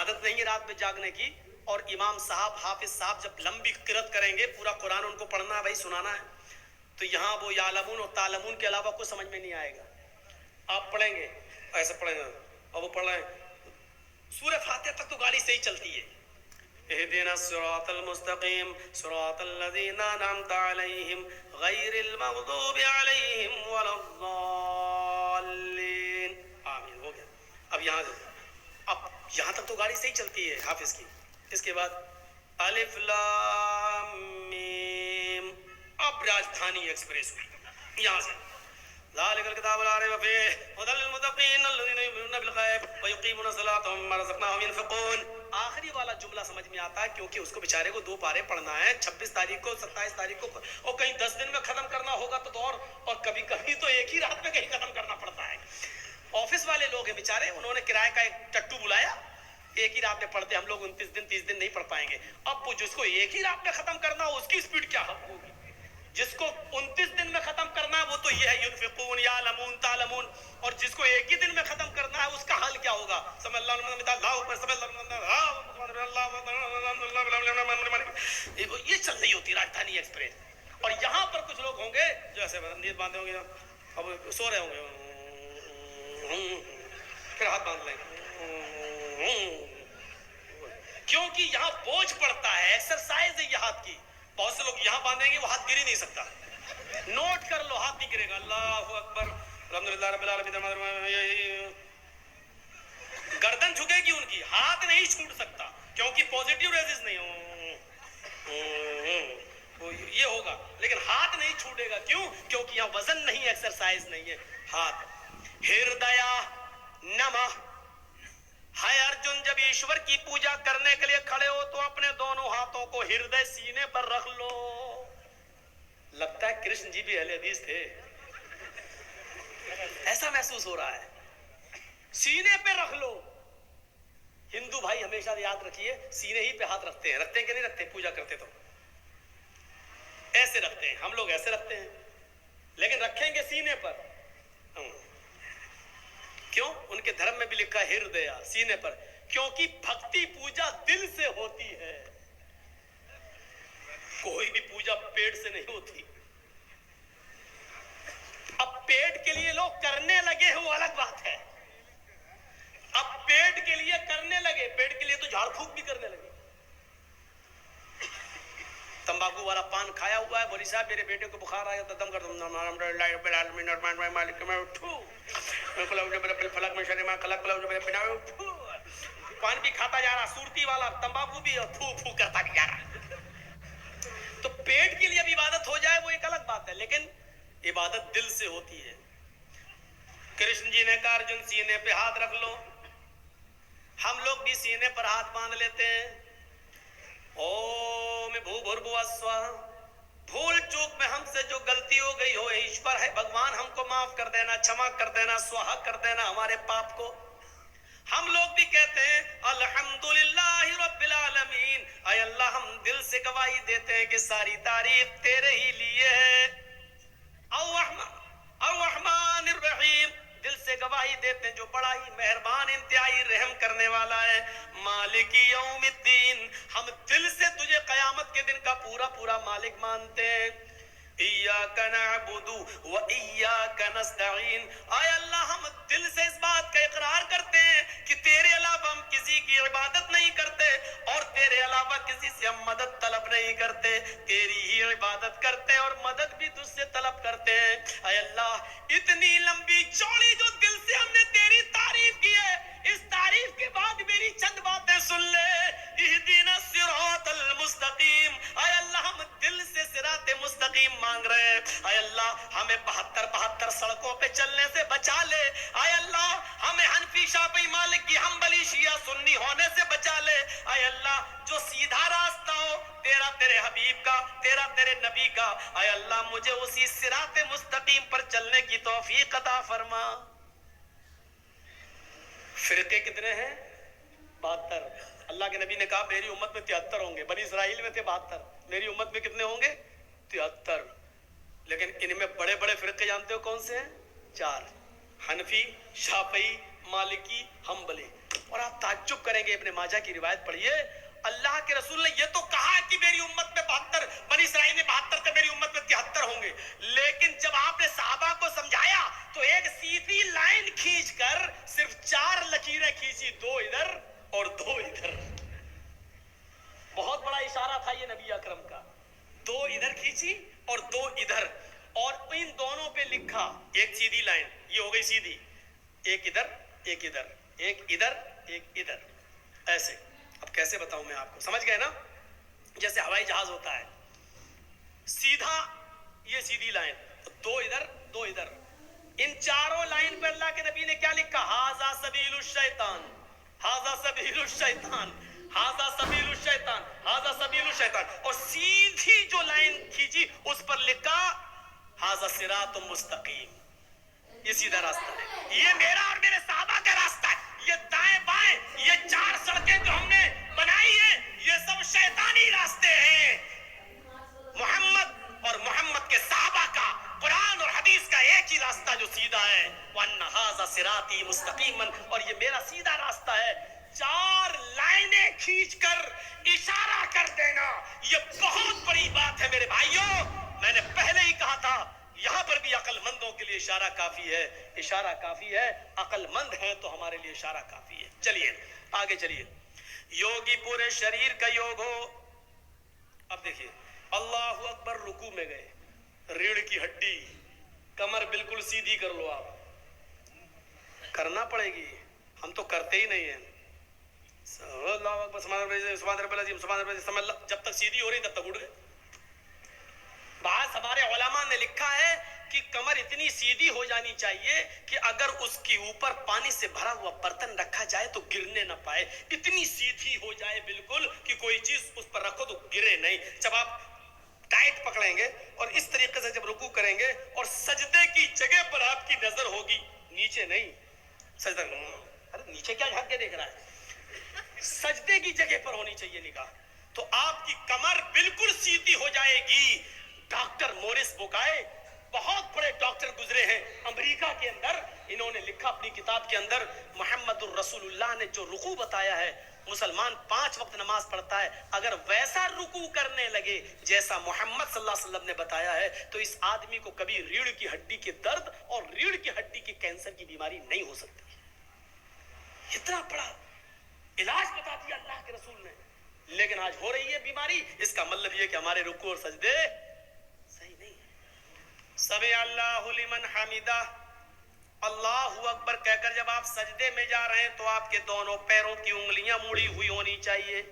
عادت نہیں ہے رات میں جاگنے کی، اور امام صاحب حافظ صاحب جب لمبی قرات کریں گے پورا قرآن ان کو پڑھنا ہے بھائی، سنانا ہے، تو یہاں وہ یعلمون اور تعلمون کے علاوہ کچھ سمجھ میں نہیں آئے گا. آپ پڑھیں گے ایسے پڑھیں گے اور وہ پڑھ رہے ہیں سورہ فاتحہ تک تو گاڑی سے ہی چلتی ہے. اهدنا الصراط المستقيم صراط الذين أنعمت عليهم غير المغضوب عليهم ولا الضالين آمین. ہو گیا. اب یہاں تک تو گاڑی سے ہی چلتی ہے حافظ کی. اس کے بعد الف لام میم. اب راجدھانی ایکسپریس ہوئی یہاں سے ذالک الکتاب لا ریب فیہ ھدی للمتقین الذین یؤمنون بالغیب ویقیمون الصلاۃ ومما رزقناہم ینفقون. آخری والا جملہ سمجھ میں آتا ہے کیونکہ اس کو بیچارے کو 2 پارے پڑھنا ہے 26 تاریخ کو 27 تاریخ کو، اور کہیں 10 دن میں ختم کرنا ہوگا تو اور کبھی کبھی تو ایک ہی رات میں کہیں ختم کرنا پڑتا ہے. آفس والے لوگ ہیں بیچارے، انہوں نے کرائے کا ایک ٹٹو بلایا، ایک ہی رات میں پڑھتے. ہم لوگ 29 دن 30 دن نہیں پڑھ پائیں گے. اب وہ جس کو ایک ہی رات میں ختم کرنا ہو اس کی سپیڈ کیا ہوگی؟ جس کو 29 دن میں ختم کرنا ہے وہ تو یہ ہے ینفقون یعلمون تعلمون، اور جس کو ایک ہی دن میں ختم کرنا ہے اس کا حال کیا ہوگا؟ سمجھ اللہ یہ چل رہی ہوتی راجدھانی ایکسپریس. اور یہاں پر کچھ لوگ ہوں گے جو ایسے نیند باندھے ہوں گے، اب سو رہے ہوں گے، پھر ہاتھ باندھ لیں گے کیونکہ یہاں بوجھ پڑتا ہے، ایکسرسائز ہے یہ ہاتھ کی. بہت سے لوگ یہاں باندھیں گے وہ ہاتھ گر ہی نہیں سکتا. نوٹ کر لو، ہاتھ نہیں گرے گا. اللہ اکبر الحمدللہ رب العالمین. گردن جھکے گی ان کی، ہاتھ نہیں چھوٹ سکتا کیونکہ پوزیٹیو ریزز نہیں یہ ہوگا، لیکن ہاتھ نہیں چھوٹے گا. کیوں؟ کیونکہ یہاں وزن نہیں، ایکسرسائز نہیں ہے. ہاتھ ہردیا نمہ. ہے ارجن جب ایشور کی پوجا کرنے کے لیے کھڑے ہو تو اپنے دونوں ہاتھوں کو ہردے سینے پر رکھ لو. لگتا ہے کرشن جی بھی اہل حدیث تھے، ایسا محسوس ہو رہا ہے. سینے پہ رکھ لو. ہندو بھائی ہمیشہ یاد رکھیے سینے ہی پہ ہاتھ رکھتے ہیں کہ نہیں رکھتے؟ پوجا کرتے تو ایسے رکھتے ہیں، ہم لوگ ایسے رکھتے ہیں، لیکن رکھیں گے سینے پر. کیوں؟ ان کے دھرم میں بھی لکھا ہے ہردیا سینے پر، کیونکہ بھکتی پوجا دل سے ہوتی ہے. کوئی بھی پوجا پیٹ سے نہیں ہوتی. اب پیٹ کے لیے لوگ کرنے لگے وہ الگ بات ہے. اب پیٹ کے لیے کرنے لگے، پیٹ کے لیے تو جھاڑ پھونک بھی کرنے لگے. تمباکو والا پان کھایا ہوا ہے، بولی صاحب میرے بیٹے کو بخار آیا تو دم کر دوں پان بھی کھاتا جا رہا، سورتی والا تمباکو بھی، اور پھو پھو کرتا بھی جا رہا. تو پیٹ کے لیے اب عبادت ہو جائے وہ ایک الگ بات ہے، لیکن عبادت دل سے ہوتی ہے. کرشن جی نے کہا ارجن سینے پہ ہاتھ رکھ لو. ہم لوگ بھی سینے پر ہاتھ باندھ لیتے ہیں. اوم بھوربھووسوا سواہا. بھول چوک میں ہم سے جو غلطی ہو گئی ہو ایشور ہے بھگوان ہم کو معاف کر دینا، چھما کر دینا، سواہا کر دینا ہمارے پاپ کو. ہم لوگ بھی کہتے ہیں الحمدللہ رب العالمین. اے اللہ ہم دل سے گواہی دیتے ہیں کہ ساری تعریف تیرے ہی لیے ہے. الرحمن الرحیم. دل سے گواہی دیتے ہیں جو بڑا ہی مہربان انتہائی رحم کرنے والا ہے. مالک یوم الدین. ہم دل سے تجھے قیامت کے دن کا پورا مالک مانتے ہیں. ایاک نعبد و ایاک نستعین. اے اللہ ہم دل سے اس بات کا اقرار کرتے ہیں کہ تیرے علاوہ ہم کسی کی عبادت نہیں کرتے اور تیرے علاوہ کسی سے ہم مدد طلب نہیں کرتے، تیری ہی عبادت کرتے اور مدد بھی تجھ سے طلب کرتے ہیں. اے اللہ اتنی لمبی چوڑی جو دل سے ہم نے تیری تعریف کی ہے، اس تعریف کے بعد میری چند باتیں سن لے. اہدنا الصراط المستقیم. اے اللہ ہم دل سے صراط مستقیم مانگ رہے ہیں. اے اللہ ہمیں 72 سڑکوں پہ چلنے سے بچا لے. اے اللہ ہمیں حنفی شافعی مالکی حنبلی شیعہ سنی ہونے سے بچا لے. اے اللہ جو سیدھا راستہ ہو تیرا، تیرے حبیب کا، تیرا تیرے نبی کا، اے اللہ مجھے اسی صراط مستقیم پر چلنے کی توفیق عطا فرما. فرقے کتنے ہیں؟ 72. اللہ کے نبی نے کہا میری امت میں 73 ہوں گے. بنی اسرائیل میں تھے 72، میری امت میں کتنے ہوں گے؟ 73. لیکن ان میں بڑے بڑے فرقے جانتے ہو کون سے ہیں؟ 4: حنفی، شافعی، مالکی، حنبلی. اور آپ تعجب کریں گے, ابن ماجہ کی روایت پڑھیے, اللہ کے رسول نے یہ تو کہا کہ میری امت میں 72, بنی اسرائیل میں 72 تھے, میری امت میں 73 ہوں گے, لیکن جب آپ نے صحابہ کو سمجھایا تو ایک سیدھی لائن کھینچ کر صرف 4 لکیریں کھینچی, 2 ادھر اور 2 ادھر. بہت بڑا اشارہ تھا یہ نبی اکرم کا, 2 ادھر کھینچی اور 2 ادھر, اور ان دونوں پہ لکھا ایک سیدھی لائن, یہ ہو گئی سیدھی, ایک ادھر ایک ادھر, ایک ادھر ایک ادھر, ایسے. اب کیسے بتاؤں میں آپ کو, سمجھ گئے نا؟ جیسے ہوائی جہاز ہوتا ہے, سیدھا یہ سیدھی لائن, 2 ادھر 2 ادھر. ان چاروں لائن پر اللہ کے نبی نے کیا لکھا؟ ھذا سبیل الشیطان, ھذا سبیل الشیطان, ھذا سبیل الشیطان, ھذا سبیل الشیطان. اور سیدھی جو لائن کھینچی اس پر لکھا ھذا صراط مستقیم, یہ سیدھا راستہ ہے, یہ میرا اور میرے صحابہ کا راستہ ہے. یہ دائیں بائیں یہ 4 سڑکیں جو ہم نے بنائی ہیں یہ سب شیطانی راستے ہیں. محمد اور محمد کے صحابہ کا, قرآن اور حدیث کا ایک ہی راستہ جو سیدھا ہے, وَأَنَّ هَذَا صِرَاطِي مُسْتَقِيمًا, اور یہ میرا سیدھا راستہ ہے. 4 لائنیں کھینچ کر اشارہ کر دینا یہ بہت بڑی بات ہے میرے بھائیوں. میں نے پہلے ہی کہا تھا یہاں پر بھی عقل مندوں کے لیے اشارہ کافی ہے, اشارہ کافی ہے, عقل مند ہیں تو ہمارے لیے اشارہ کافی ہے. چلیے آگے چلیے. یوگی پورے شریر کا یوگ ہو. اب دیکھیے, اللہ اکبر, رکوع میں گئے, ریڑھ کی ہڈی, کمر بالکل سیدھی کر لو. آپ کرنا پڑے گی, ہم تو کرتے ہی نہیں ہیں. اللہ اکبر, سبحان رب العظیم, سبحان رب العظیم, جب تک سیدھی ہو رہی تب تک اٹھ گئے. بعض ہمارے علماء نے لکھا ہے کہ کمر اتنی سیدھی ہو جانی چاہیے کہ اگر اس کی اوپر پانی سے بھرا ہوا برتن رکھا جائے تو گرنے نہ پائے, اتنی سیدھی ہو جائے بالکل کہ کوئی چیز اس پر رکھو تو گرے نہیں. جب آپ ٹائٹ پکڑیں گے اور اس طریقے سے جب رکوع کریں گے اور سجدے کی جگہ پر آپ کی نظر ہوگی, نیچے نہیں, سجدہ, ارے نیچے کیا جھانک کے دیکھ رہا ہے, سجدے کی جگہ پر ہونی چاہیے نگاہ, تو آپ کی کمر بالکل سیدھی ہو جائے گی. ڈاکٹر مورس بوکائے بہت بڑے ڈاکٹر گزرے ہیں امریکہ کے اندر, انہوں نے لکھا اپنی کتاب کے اندر, محمد الرسول اللہ نے جو رکوع بتایا ہے, مسلمان 5 وقت نماز پڑھتا ہے, اگر ویسا رکوع کرنے لگے جیسا محمد صلی اللہ علیہ وسلم نے بتایا ہے تو اس آدمی کو کبھی ریڑھ کی ہڈی کے درد اور ریڑھ کی ہڈی کے کینسر کی بیماری نہیں ہو سکتی. اتنا بڑا علاج بتا دیا اللہ کے رسول نے, لیکن آج ہو رہی ہے بیماری. اس کا مطلب یہ کہ ہمارے رکوع اور سجدے صحیح نہیں ہے. سمع اللہ لمن حمدہ, اللہ اکبر کہہ کر جب آپ سجدے میں جا رہے ہیں تو آپ کے دونوں پیروں کی انگلیاں مڑی ہوئی ہونی چاہیے,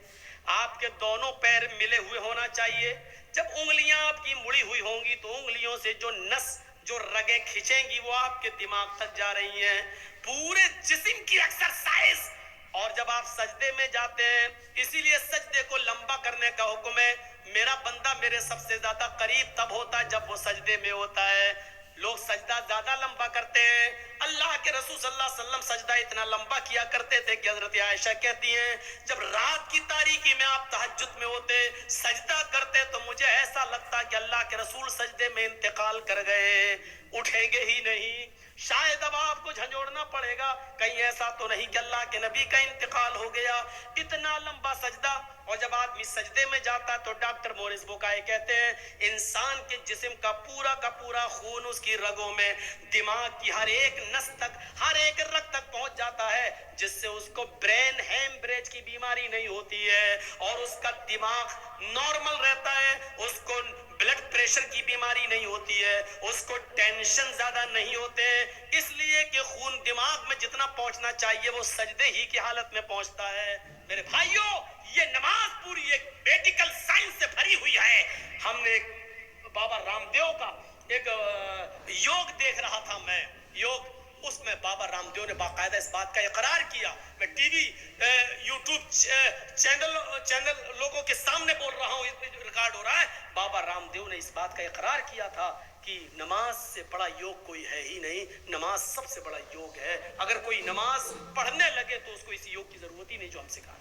آپ کے دونوں پیر ملے ہوئے ہونا چاہیے. جب انگلیاں آپ کی مڑی ہوئی ہوں گی تو انگلیوں سے جو نس, جو رگیں کھینچیں گی وہ آپ کے دماغ تک جا رہی ہیں, پورے جسم کی ایکسرسائز. اور جب آپ سجدے میں جاتے ہیں, اسی لیے سجدے کو لمبا کرنے کا حکم ہے. میرا بندہ میرے سب سے زیادہ قریب تب ہوتا ہے جب وہ سجدے میں ہوتا ہے. لوگ سجدہ زیادہ لمبا کرتے ہیں. اللہ کے رسول صلی اللہ علیہ وسلم سجدہ اتنا لمبا کیا کرتے تھے کہ حضرت عائشہ کہتی ہیں جب رات کی تاریکی میں آپ تہجد میں ہوتے, سجدہ کرتے تو مجھے ایسا لگتا کہ اللہ کے رسول سجدے میں انتقال کر گئے, اٹھیں گے ہی نہیں. شاید اب آپ کو جھنجھوڑنا پڑے گا, کہیں ایسا تو نہیں کہ اللہ کے نبی کا انتقال ہو گیا. اتنا لمبا سجدہ. اور جب آدمی سجدے میں جاتا ہے تو ڈاکٹر مورس بوکائے کہتے ہیں انسان کے جسم کا پورا خون اس کی رگوں میں, دماغ کی ہر ایک نس تک, ہر ایک رگ تک پہنچ جاتا ہے, جس سے اس کو برین ہیمبریج کی بیماری نہیں ہوتی ہے, اور اس کا دماغ نارمل رہتا ہے, اس کو بلڈ پریشر کی بیماری نہیں ہوتی ہے, اس کو ٹینشن زیادہ نہیں ہوتے, اس لیے کہ خون دماغ میں جتنا پہنچنا چاہیے وہ سجدے ہی کی حالت میں پہنچتا ہے. میرے بھائیوں, یہ نماز پوری ایک میڈیکل سائنس سے بھری ہوئی ہے. ہم نے بابا رام دیو کا ایک یوگ دیکھ رہا تھا میں, یوگ, اس میں بابا رام دیو نے باقاعدہ اس بات کا اقرار کیا. میں ٹی وی یوٹیوب چینل لوگوں کے سامنے بول رہا ہوں, اس میں جو ریکارڈ ہو رہا ہے, بابا رام دیو نے اس بات کا اقرار کیا تھا کہ نماز سے بڑا یوگ کوئی ہے ہی نہیں, نماز سب سے بڑا یوگ ہے. اگر کوئی نماز پڑھنے لگے تو اس کو اس یوگ کی ضرورت ہی نہیں جو ہم سکھا.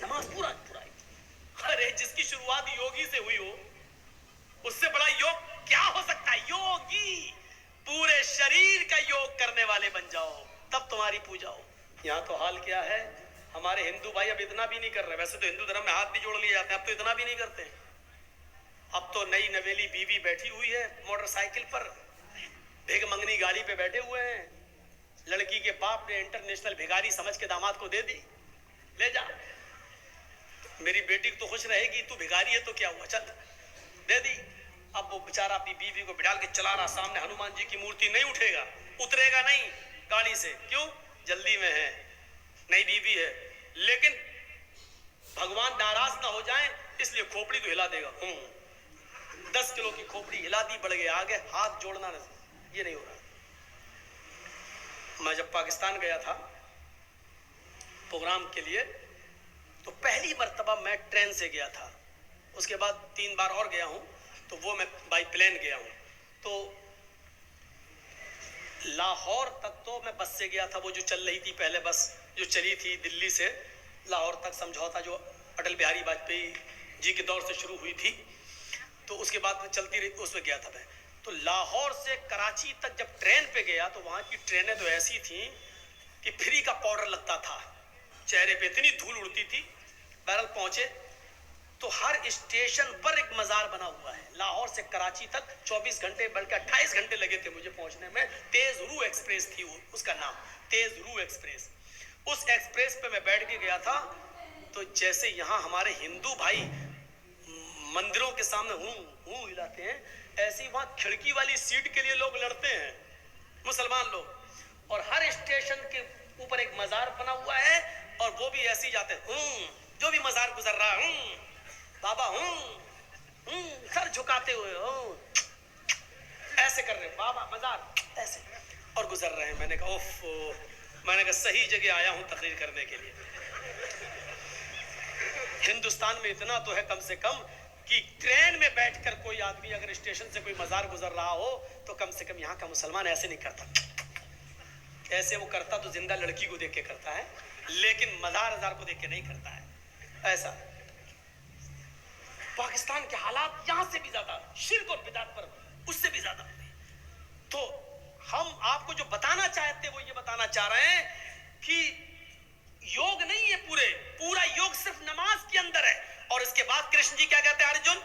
نماز پورا ارے جس کی شروعات یوگی سے ہوئی ہو, اس سے بڑا یوگ کیا ہو سکتا ہے. یوگی, پورے شریر کا یوگ کرنے والے بن جاؤ تب تمہاری پوجا ہو. یہاں تو حال کیا ہے, ہمارے ہندو بھائی اب اتنا بھی نہیں کر رہے. ویسے تو ہندو دھرم میں ہاتھ بھی جوڑ لیے جاتے ہیں, اب تو اتنا بھی نہیں کرتے. اب تو نئی نویلی بیوی بیٹھی ہوئی ہے موٹر سائیکل پر, بھیک منگنی گاڑی پہ بیٹھے ہوئے ہیں, لڑکی کے باپ نے انٹرنیشنل بھیکاری سمجھ کے داماد کو دے دی, لے جا میری بیٹی تو خوش رہے گی, تو بھیکاری ہے تو کیا ہوا, چل دے دی. اب وہ بیچارہ اپنی بیوی کو بٹھا کے چلا رہا, سامنے ہنومان جی کی مورتی, نہیں اٹھے گا, اترے گا نہیں گاڑی سے, کیوں, جلدی میں ہے, نئی بیوی ہے. لیکن بھگوان ناراض نہ ہو جائیں اس لیے کھوپڑی تو ہلا دے گا. 10 کلو کی کھوپڑی ہلا دی, بڑھ گئے آگے, ہاتھ جوڑنا نہیں, یہ نہیں ہو رہا. میں جب پاکستان گیا تھا پروگرام کے لیے, تو پہلی مرتبہ میں ٹرین سے گیا تھا, اس کے بعد 3 بار اور گیا ہوں, تو وہ میں بائی پلین گیا ہوں. تو لاہور تک تو میں بس سے گیا تھا, وہ جو چل رہی تھی پہلے بس جو چلی تھی دلی سے لاہور تک سمجھوتا, جو اٹل بہاری واجپئی جی کے دور سے شروع ہوئی تھی, تو اس کے بعد میں چلتی رہی, اس میں گیا تھا میں. تو لاہور سے کراچی تک جب ٹرین پہ گیا تو وہاں کی ٹرینیں تو ایسی تھیں کہ فری کا پاؤڈر لگتا تھا چہرے پہ, اتنی دھول اڑتی تھی. بہرحال پہنچے تو ہر اسٹیشن پر ایک مزار بنا ہوا ہے. لاہور سے کراچی تک 24 گھنٹے بلکہ 28 گھنٹے لگے تھے مجھے پہنچنے میں. تیز روح ایکسپریس تھی وہ, اس کا نام تیز روح ایکسپریس. اس ایکسپریس پہ میں بیٹھ کے گیا تھا, تو جیسے یہاں ہمارے ہندو بھائی مندروں کے سامنے ہوں ہلاتے ہیں, ایسی وہاں کھڑکی والی سیٹ کے لیے لوگ لڑتے ہیں مسلمان لوگ. اور ہر اسٹیشن کے اوپر ایک مزار بنا ہوا ہے, اور وہ بھی ایسے ہی جاتے ہیں, جو بھی مزار گزر رہا ہے بابا, سر جھکاتے ہوئے ایسے کر رہے, بابا مزار ایسے, اور گزر رہے ہیں. میں نے کہا اوف, میں نے کہا صحیح جگہ آیا ہوں تقریر کرنے کے لیے. ہندوستان میں اتنا تو ہے کم سے کم کہ ٹرین میں بیٹھ کر کوئی آدمی اگر اسٹیشن سے کوئی مزار گزر رہا ہو تو کم سے کم یہاں کا مسلمان ایسے نہیں کرتا. ایسے وہ کرتا تو زندہ لڑکی کو دیکھ کے کرتا ہے, لیکن مزار کو دیکھ کے نہیں کرتا ہے. ایسا پاکستان کے حالات یہاں سے بھی زیادہ شرک اور بدعت پر اس سے بھی زیادہ ہوتے ہیں. تو ہم آپ کو جو بتانا چاہتے ہیں وہ یہ بتانا چاہ رہے ہیں کہ یوگ نہیں ہے, پورا یوگ صرف نماز کے اندر ہے. اور اس کے بعد کرشن جی کیا کہتے ہیں, ارجن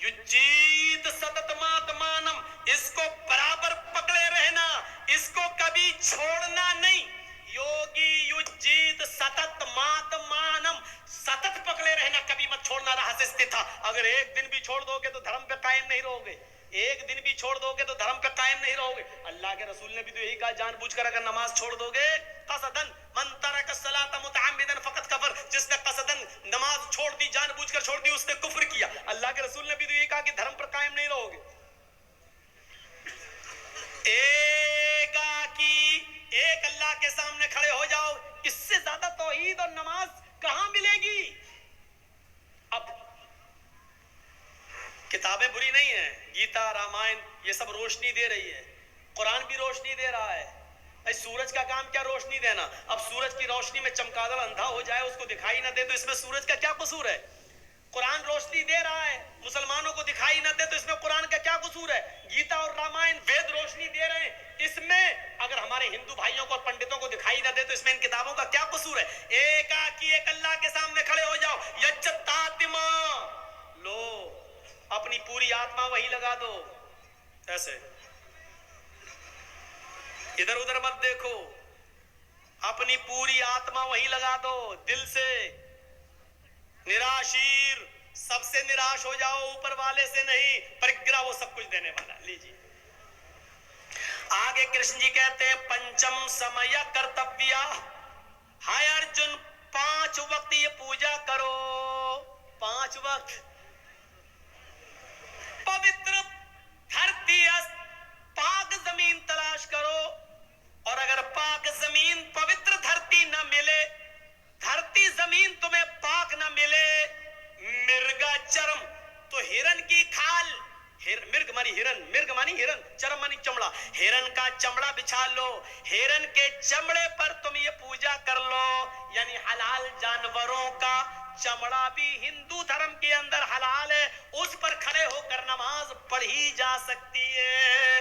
یجیت ستتماتمانم, اس کو برابر پکڑے رہنا, اس کو کبھی چھوڑنا نہیں. یوگی یجیت ستتماتمانم, ستت پکڑے رہنا, کبھی مت چھوڑنا. رہا سے تھا, اگر ایک دن بھی چھوڑ دو گے تو دھرم پہ قائم نہیں رہو گے, ایک دن بھی چھوڑ دو گے تو دھرم پہ قائم نہیں رہو گے. اللہ کے رسول نے بھی تو یہی کہا, جان بوجھ کر اگر نماز چھوڑ دو گے, قصدن من ترک الصلاۃ متعمدا فقد کفر, جس نے قصدن نماز چھوڑ دی, جان بوجھ کر چھوڑ دی, اس نے کفر کیا. اللہ کے رسول نے بھی تو یہی کہا کہ دھرم پر قائم نہیں رہو گے. ایک اللہ کے سامنے کھڑے ہو جاؤ, اس سے زیادہ توحید اور نماز کہاں ملے گی. اب کتابیں بری نہیں ہیں, گیتا رامائن یہ سب روشنی دے رہی ہے, قرآن بھی روشنی دے رہا ہے. سورج کا کام کیا روشنی دینا. اب سورج کی روشنی میں چمگادڑ اندھا ہو جائے, اس کو دکھائی نہ دے, تو اس میں سورج کا کیا قصور ہے. قرآن روشنی دے رہا ہے, مسلمانوں کو دکھائی نہ دے, تو اس میں قرآن کا کیا قصور ہے. گیتا اور رامائن وید روشنی دے رہے ہیں, اس میں اگر ہمارے ہندو بھائیوں کو اور پنڈتوں کو دکھائی نہ دے تو اس میں ان کتابوں کا کیا قصور ہے. ایک اللہ کے سامنے کھڑے ہو جاؤ, یجتاتما لو, اپنی پوری آتما وہی لگا دو. ایسے ادھر ادھر مت دیکھو, اپنی پوری آتما وہی لگا دو, دل سے. نراشیر, سب سے نراش ہو جاؤ, اوپر والے سے نہیں. پرگرہ وہ سب کچھ دینے والا. لیجیے آگے کرشن جی کہتے ہیں, پنچم سمیا کرتویہ, ہائے ارجن 5 وقت یہ پوجا کرو, 5 وقت. پوتر دھرتی است, پاک زمین تلاش کرو, اور اگر پاک زمین پوتر دھرتی نہ ملے, دھرتی زمین تمہیں پاک نہ ملے, مرگا چرم, تو ہرن کی کھال, مرگ مانی ہرن, مرگ مانی ہرن, چرم مانی چمڑا, ہرن کا چمڑا بچھا لو, ہرن کے چمڑے پر تم یہ پوجا کر لو. یعنی حلال جانوروں کا چمڑا بھی ہندو دھرم کے اندر حلال ہے, اس پر کھڑے ہو کر نماز پڑھی جا سکتی ہے.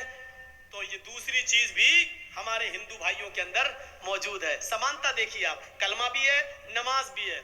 تو یہ دوسری چیز بھی ہمارے ہندو بھائیوں کے اندر موجود ہے. سمانتا دیکھیے آپ, کلمہ بھی ہے, نماز بھی ہے,